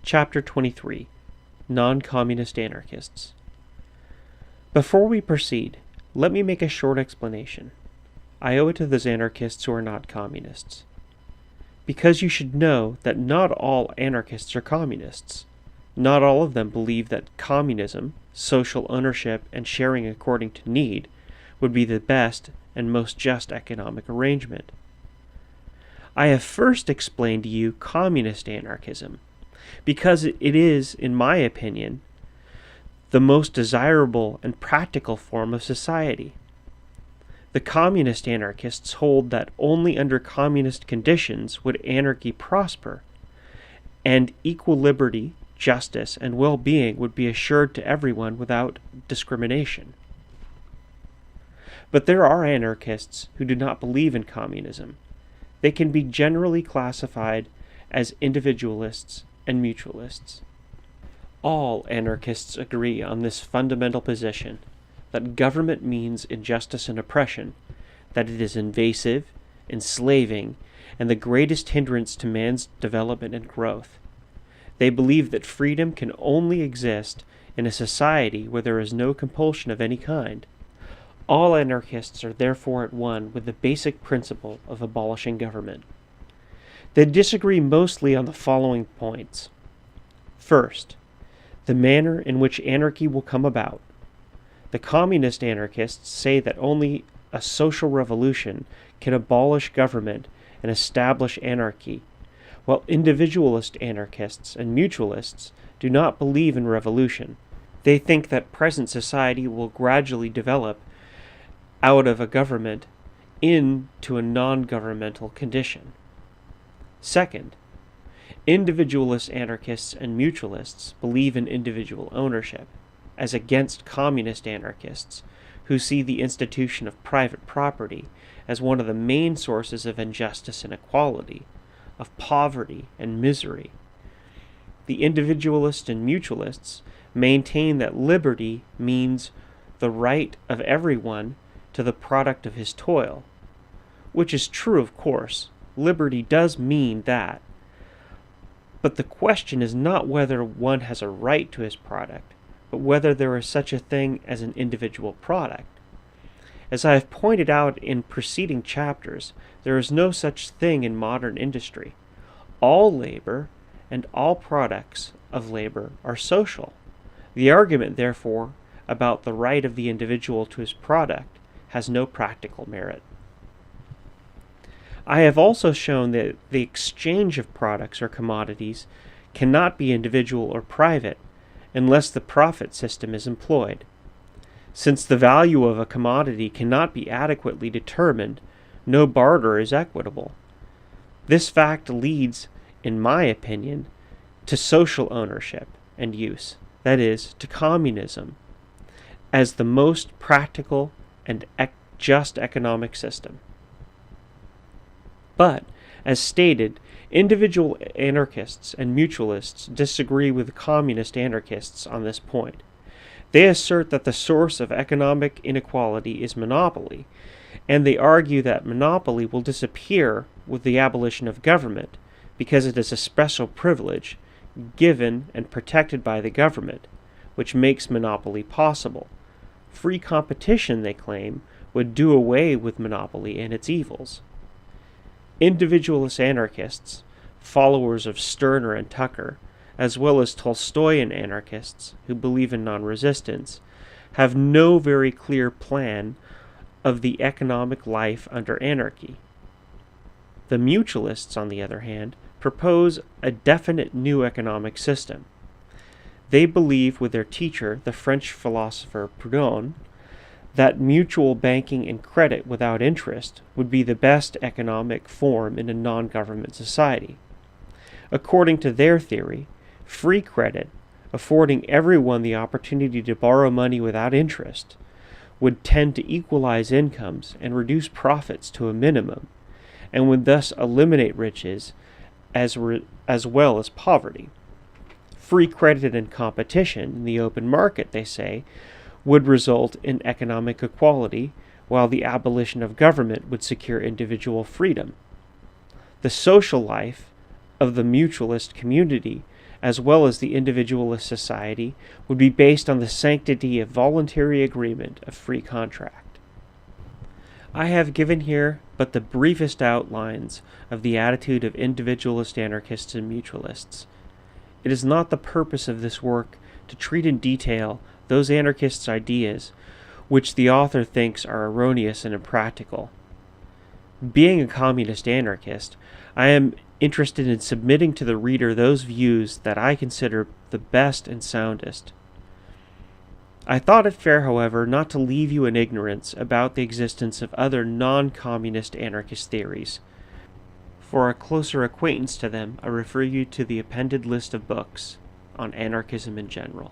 Chapter 23 Non-Communist Anarchists. Before we proceed, let me make a short explanation. I owe it to those anarchists who are not communists. Because you should know that not all anarchists are communists. Not all of them believe that communism, social ownership, and sharing according to need would be the best and most just economic arrangement. I have first explained to you communist anarchism, because it is, in my opinion, the most desirable and practical form of society. The communist anarchists hold that only under communist conditions would anarchy prosper, and equal liberty, justice, and well-being would be assured to everyone without discrimination. But there are anarchists who do not believe in communism. They can be generally classified as individualists and mutualists. All anarchists agree on this fundamental position, that government means injustice and oppression, that it is invasive, enslaving, and the greatest hindrance to man's development and growth. They believe that freedom can only exist in a society where there is no compulsion of any kind. All anarchists are therefore at one with the basic principle of abolishing government. They disagree mostly on the following points. First, the manner in which anarchy will come about. The communist anarchists say that only a social revolution can abolish government and establish anarchy, while individualist anarchists and mutualists do not believe in revolution. They think that present society will gradually develop out of a government into a non-governmental condition. Second, individualist anarchists and mutualists believe in individual ownership, as against communist anarchists, who see the institution of private property as one of the main sources of injustice and inequality, of poverty and misery. The individualists and mutualists maintain that liberty means the right of everyone to the product of his toil, which is true, of course. Liberty does mean that. But the question is not whether one has a right to his product, but whether there is such a thing as an individual product. As I have pointed out in preceding chapters, there is no such thing in modern industry. All labor and all products of labor are social. The argument, therefore, about the right of the individual to his product has no practical merit. I have also shown that the exchange of products or commodities cannot be individual or private unless the profit system is employed. Since the value of a commodity cannot be adequately determined, no barter is equitable. This fact leads, in my opinion, to social ownership and use, that is, to communism, as the most practical and just economic system. But, as stated, individual anarchists and mutualists disagree with communist anarchists on this point. They assert that the source of economic inequality is monopoly, and they argue that monopoly will disappear with the abolition of government, because it is a special privilege given and protected by the government, which makes monopoly possible. Free competition, they claim, would do away with monopoly and its evils. Individualist anarchists, followers of Stirner and Tucker, as well as Tolstoyan anarchists who believe in non-resistance, have no very clear plan of the economic life under anarchy. The mutualists, on the other hand, propose a definite new economic system. They believe, with their teacher, the French philosopher Proudhon, that mutual banking and credit without interest would be the best economic form in a non-government society. According to their theory, free credit, affording everyone the opportunity to borrow money without interest, would tend to equalize incomes and reduce profits to a minimum, and would thus eliminate riches as well as poverty. Free credit and competition in the open market, they say, would result in economic equality, while the abolition of government would secure individual freedom. The social life of the mutualist community as well as the individualist society, would be based on the sanctity of voluntary agreement of free contract. I have given here but the briefest outlines of the attitude of individualist anarchists and mutualists. It is not the purpose of this work to treat in detail those anarchists' ideas which the author thinks are erroneous and impractical. Being a communist anarchist, I am interested in submitting to the reader those views that I consider the best and soundest. I thought it fair, however, not to leave you in ignorance about the existence of other non-communist anarchist theories. For a closer acquaintance to them, I refer you to the appended list of books on anarchism in general.